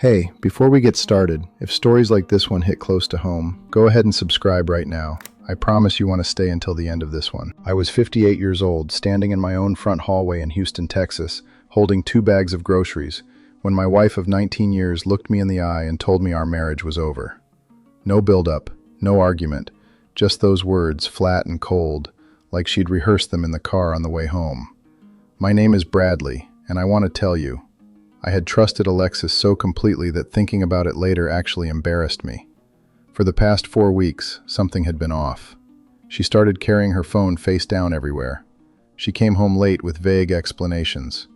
Hey, before we get started, if stories like this one hit close to home, go ahead and subscribe right now. I promise you want to stay until the end of this one. I was 58 years old, standing in my own front hallway in Houston, Texas, holding 2 bags of groceries, when my wife of 19 years looked me in the eye and told me our marriage was over. No build-up, no argument, just those words, flat and cold, like she'd rehearsed them in the car on the way home. My name is Bradley, and I want to tell you, I had trusted Alexis so completely that thinking about it later actually embarrassed me. For the past 4 weeks, something had been off. She started carrying her phone face down everywhere. She came home late with vague explanations.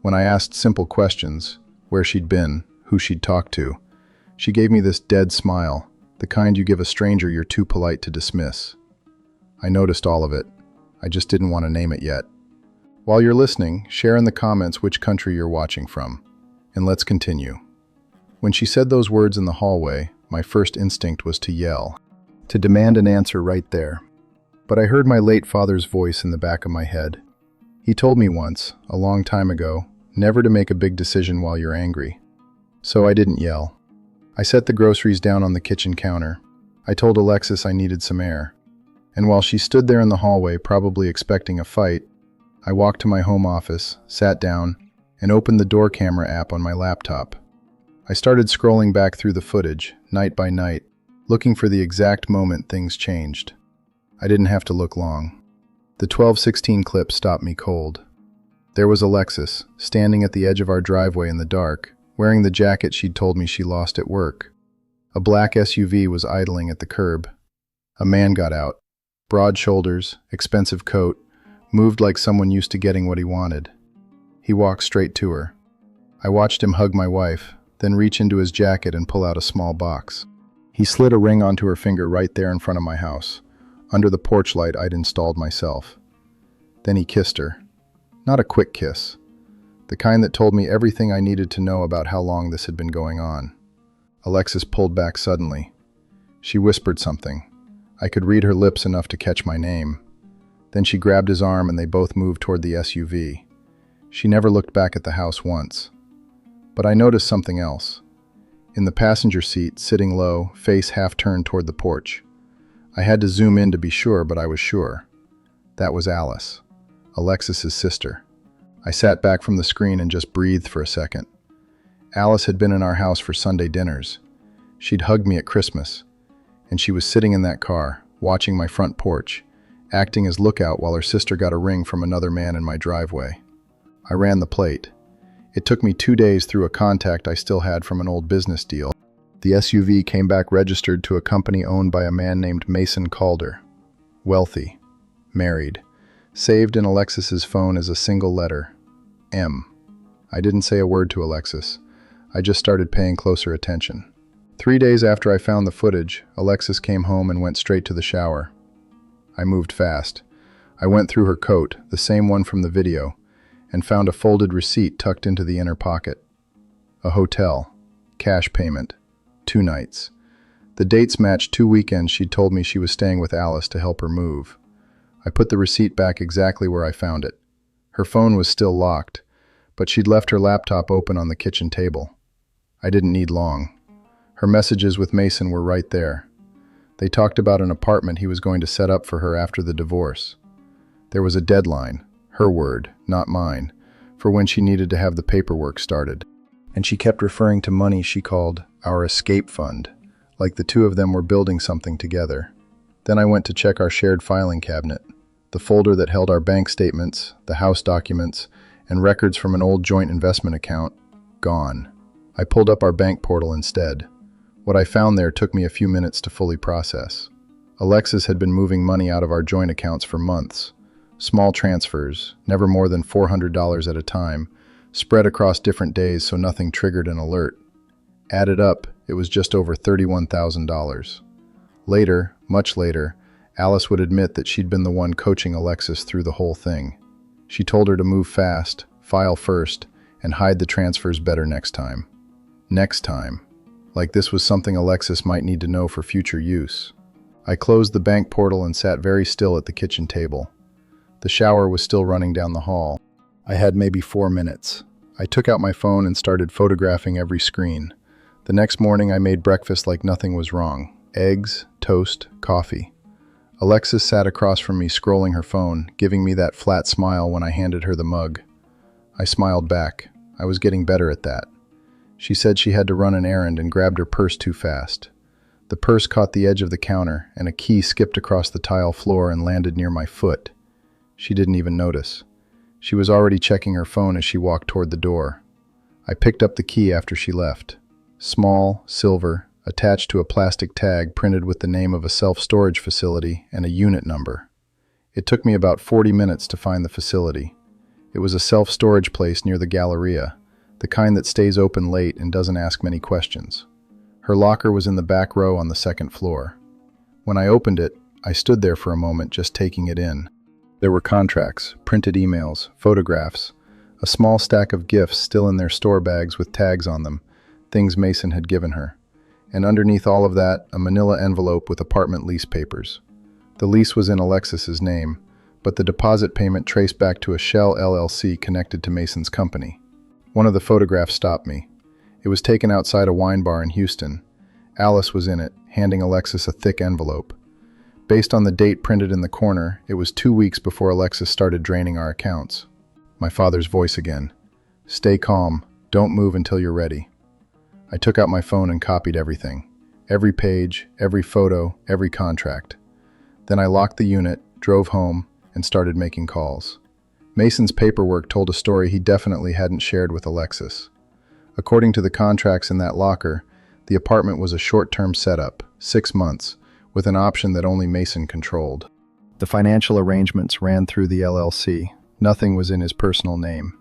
When I asked simple questions, where she'd been, who she'd talked to, she gave me this dead smile, the kind you give a stranger you're too polite to dismiss. I noticed all of it. I just didn't want to name it yet. While you're listening, share in the comments which country you're watching from, and let's continue. When she said those words in the hallway, my first instinct was to yell, to demand an answer right there. But I heard my late father's voice in the back of my head. He told me once, a long time ago, never to make a big decision while you're angry. So I didn't yell. I set the groceries down on the kitchen counter. I told Alexis I needed some air. And while she stood there in the hallway, probably expecting a fight, I walked to my home office, sat down, and opened the door camera app on my laptop. I started scrolling back through the footage, night by night, looking for the exact moment things changed. I didn't have to look long. The 12:16 clip stopped me cold. There was Alexis, standing at the edge of our driveway in the dark, wearing the jacket she'd told me she lost at work. A black SUV was idling at the curb. A man got out. Broad shoulders, expensive coat, moved like someone used to getting what he wanted. He walked straight to her. I watched him hug my wife, then reach into his jacket and pull out a small box. He slid a ring onto her finger right there in front of my house, under the porch light I'd installed myself. Then he kissed her. Not a quick kiss. The kind that told me everything I needed to know about how long this had been going on. Alexis pulled back suddenly. She whispered something. I could read her lips enough to catch my name. Then she grabbed his arm and they both moved toward the SUV. She never looked back at the house once. But I noticed something else. In the passenger seat, sitting low, face half turned toward the porch. I had to zoom in to be sure, but I was sure. That was Alice, Alexis's sister. I sat back from the screen and just breathed for a second. Alice had been in our house for Sunday dinners. She'd hugged me at Christmas, and she was sitting in that car, watching my front porch, acting as lookout while her sister got a ring from another man in my driveway. I ran the plate. It took me 2 days through a contact I still had from an old business deal. The SUV came back registered to a company owned by a man named Mason Calder. Wealthy. Married. Saved in Alexis's phone as a single letter. M. I didn't say a word to Alexis. I just started paying closer attention. 3 days after I found the footage, Alexis came home and went straight to the shower. I moved fast. I went through her coat, the same one from the video, and found a folded receipt tucked into the inner pocket. A hotel. Cash payment. 2 nights. The dates matched 2 weekends she'd told me she was staying with Alice to help her move. I put the receipt back exactly where I found it. Her phone was still locked, but she'd left her laptop open on the kitchen table. I didn't need long. Her messages with Mason were right there. They talked about an apartment he was going to set up for her after the divorce. There was a deadline, her word, not mine, for when she needed to have the paperwork started. And she kept referring to money she called our escape fund, like the two of them were building something together. Then I went to check our shared filing cabinet, the folder that held our bank statements, the house documents, and records from an old joint investment account. Gone. I pulled up our bank portal instead. What I found there took me a few minutes to fully process. Alexis had been moving money out of our joint accounts for months. Small transfers, never more than $400 at a time, spread across different days so nothing triggered an alert. Added up, it was just over $31,000. Later, much later, Alice would admit that she'd been the one coaching Alexis through the whole thing. She told her to move fast, file first, and hide the transfers better next time. Next time. Like this was something Alexis might need to know for future use. I closed the bank portal and sat very still at the kitchen table. The shower was still running down the hall. I had maybe 4 minutes. I took out my phone and started photographing every screen. The next morning, I made breakfast like nothing was wrong. Eggs, toast, coffee. Alexis sat across from me scrolling her phone, giving me that flat smile when I handed her the mug. I smiled back. I was getting better at that. She said she had to run an errand and grabbed her purse too fast. The purse caught the edge of the counter, and a key skipped across the tile floor and landed near my foot. She didn't even notice. She was already checking her phone as she walked toward the door. I picked up the key after she left. Small, silver, attached to a plastic tag printed with the name of a self-storage facility and a unit number. It took me about 40 minutes to find the facility. It was a self-storage place near the Galleria, the kind that stays open late and doesn't ask many questions. Her locker was in the back row on the second floor. When I opened it, I stood there for a moment just taking it in. There were contracts, printed emails, photographs, a small stack of gifts still in their store bags with tags on them, things Mason had given her. And underneath all of that, a manila envelope with apartment lease papers. The lease was in Alexis's name, but the deposit payment traced back to a Shell LLC connected to Mason's company. One of the photographs stopped me. It was taken outside a wine bar in Houston. Alice was in it, handing Alexis a thick envelope. Based on the date printed in the corner, it was 2 weeks before Alexis started draining our accounts. My father's voice again. "Stay calm. Don't move until you're ready." I took out my phone and copied everything. Every page, every photo, every contract. Then I locked the unit, drove home, and started making calls. Mason's paperwork told a story he definitely hadn't shared with Alexis. According to the contracts in that locker, the apartment was a short-term setup, 6 months, with an option that only Mason controlled. The financial arrangements ran through the LLC. Nothing was in his personal name.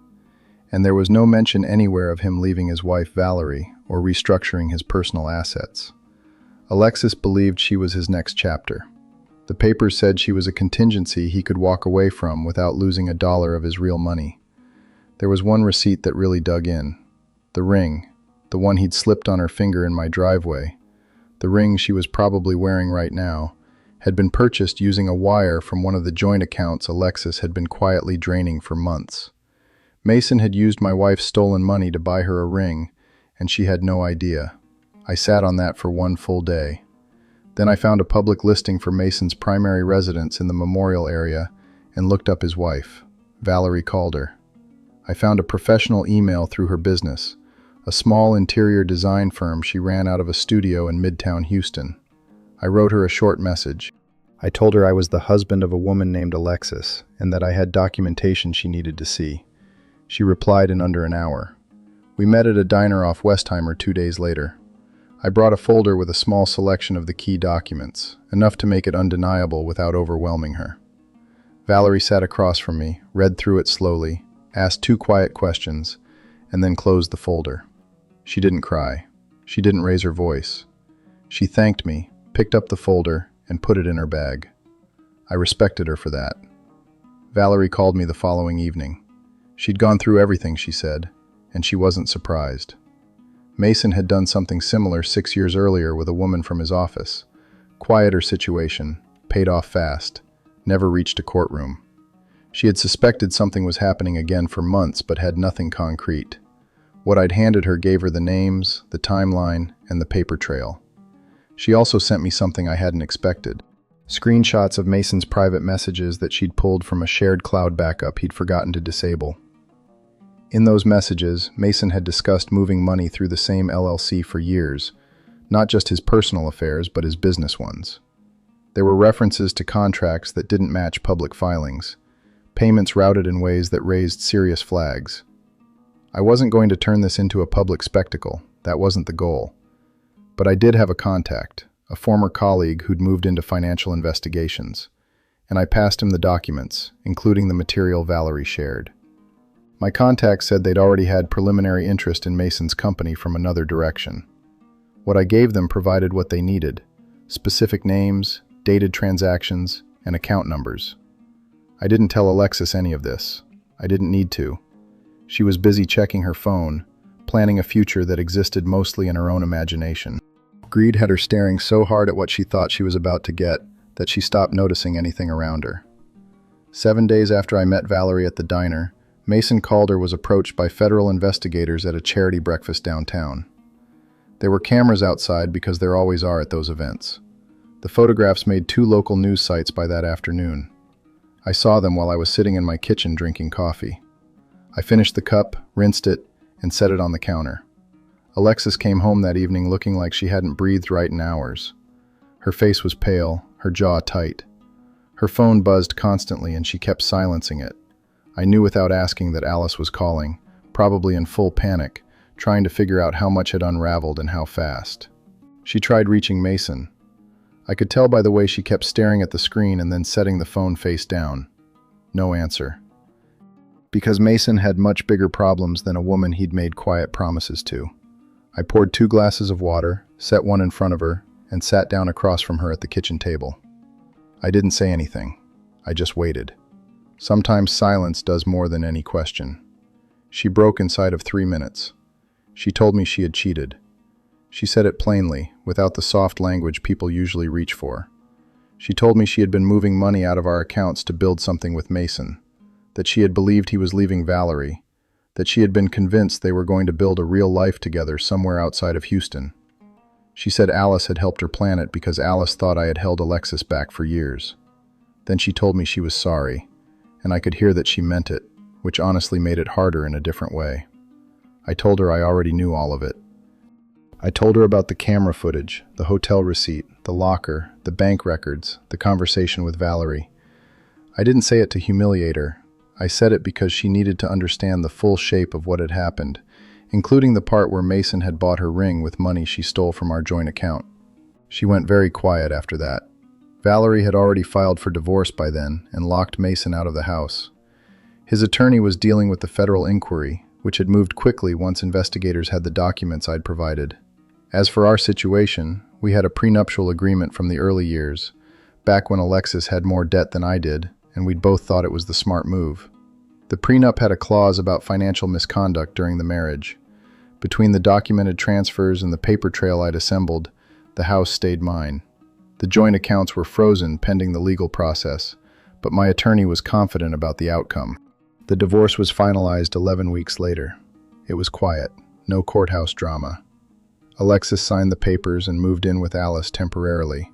And there was no mention anywhere of him leaving his wife Valerie or restructuring his personal assets. Alexis believed she was his next chapter. The papers said she was a contingency he could walk away from without losing a dollar of his real money. There was one receipt that really dug in. The ring, the one he'd slipped on her finger in my driveway. The ring she was probably wearing right now had been purchased using a wire from one of the joint accounts Alexis had been quietly draining for months. Mason had used my wife's stolen money to buy her a ring, and she had no idea. I sat on that for 1 full day. Then I found a public listing for Mason's primary residence in the Memorial area and looked up his wife, Valerie Calder. I found a professional email through her business, a small interior design firm she ran out of a studio in Midtown Houston. I wrote her a short message. I told her I was the husband of a woman named Alexis and that I had documentation she needed to see. She replied in under an hour. We met at a diner off Westheimer 2 days later. I brought a folder with a small selection of the key documents, enough to make it undeniable without overwhelming her. Valerie sat across from me, read through it slowly, asked 2 quiet questions, and then closed the folder. She didn't cry. She didn't raise her voice. She thanked me, picked up the folder, and put it in her bag. I respected her for that. Valerie called me the following evening. She'd gone through everything, she said, and she wasn't surprised. Mason had done something similar 6 years earlier with a woman from his office. Quieter situation, paid off fast, never reached a courtroom. She had suspected something was happening again for months but had nothing concrete. What I'd handed her gave her the names, the timeline, and the paper trail. She also sent me something I hadn't expected. Screenshots of Mason's private messages that she'd pulled from a shared cloud backup he'd forgotten to disable. In those messages, Mason had discussed moving money through the same LLC for years, not just his personal affairs, but his business ones. There were references to contracts that didn't match public filings, payments routed in ways that raised serious flags. I wasn't going to turn this into a public spectacle. That wasn't the goal. But I did have a contact, a former colleague who'd moved into financial investigations, and I passed him the documents, including the material Valerie shared. My contact said they'd already had preliminary interest in Mason's company from another direction. What I gave them provided what they needed: specific names, dated transactions, and account numbers. I didn't tell Alexis any of this. I didn't need to. She was busy checking her phone, planning a future that existed mostly in her own imagination. Greed had her staring so hard at what she thought she was about to get that she stopped noticing anything around her. 7 days after I met Valerie at the diner, Mason Calder was approached by federal investigators at a charity breakfast downtown. There were cameras outside because there always are at those events. The photographs made 2 local news sites by that afternoon. I saw them while I was sitting in my kitchen drinking coffee. I finished the cup, rinsed it, and set it on the counter. Alexis came home that evening looking like she hadn't breathed right in hours. Her face was pale, her jaw tight. Her phone buzzed constantly and she kept silencing it. I knew without asking that Alice was calling, probably in full panic, trying to figure out how much had unraveled and how fast. She tried reaching Mason. I could tell by the way she kept staring at the screen and then setting the phone face down. No answer. Because Mason had much bigger problems than a woman he'd made quiet promises to. I poured 2 glasses of water, set one in front of her, and sat down across from her at the kitchen table. I didn't say anything. I just waited. Sometimes silence does more than any question. She broke inside of 3 minutes. She told me she had cheated. She said it plainly, without the soft language people usually reach for. She told me she had been moving money out of our accounts to build something with Mason, that she had believed he was leaving Valerie, that she had been convinced they were going to build a real life together somewhere outside of Houston. She said Alice had helped her plan it because Alice thought I had held Alexis back for years. Then she told me she was sorry, and I could hear that she meant it, which honestly made it harder in a different way. I told her I already knew all of it. I told her about the camera footage, the hotel receipt, the locker, the bank records, the conversation with Valerie. I didn't say it to humiliate her. I said it because she needed to understand the full shape of what had happened, including the part where Mason had bought her ring with money she stole from our joint account. She went very quiet after that. Valerie had already filed for divorce by then and locked Mason out of the house. His attorney was dealing with the federal inquiry, which had moved quickly once investigators had the documents I'd provided. As for our situation, we had a prenuptial agreement from the early years, back when Alexis had more debt than I did, and we'd both thought it was the smart move. The prenup had a clause about financial misconduct during the marriage. Between the documented transfers and the paper trail I'd assembled, the house stayed mine. The joint accounts were frozen pending the legal process, but my attorney was confident about the outcome. The divorce was finalized 11 weeks later. It was quiet, no courthouse drama. Alexis signed the papers and moved in with Alice temporarily.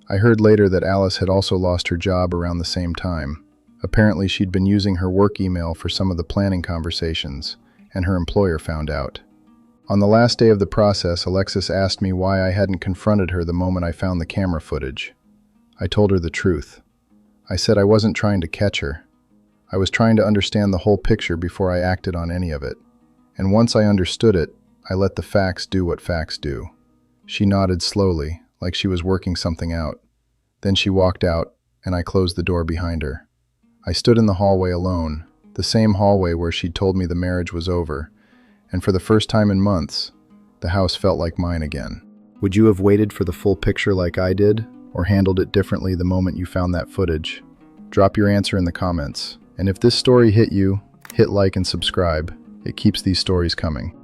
I heard later that Alice had also lost her job around the same time. Apparently she'd been using her work email for some of the planning conversations, and her employer found out. On the last day of the process, Alexis asked me why I hadn't confronted her the moment I found the camera footage. I told her the truth. I said I wasn't trying to catch her. I was trying to understand the whole picture before I acted on any of it. And once I understood it, I let the facts do what facts do. She nodded slowly, like she was working something out. Then she walked out, and I closed the door behind her. I stood in the hallway alone, the same hallway where she'd told me the marriage was over, and for the first time in months, the house felt like mine again. Would you have waited for the full picture like I did, or handled it differently the moment you found that footage? Drop your answer in the comments. And if this story hit you, hit like and subscribe. It keeps these stories coming.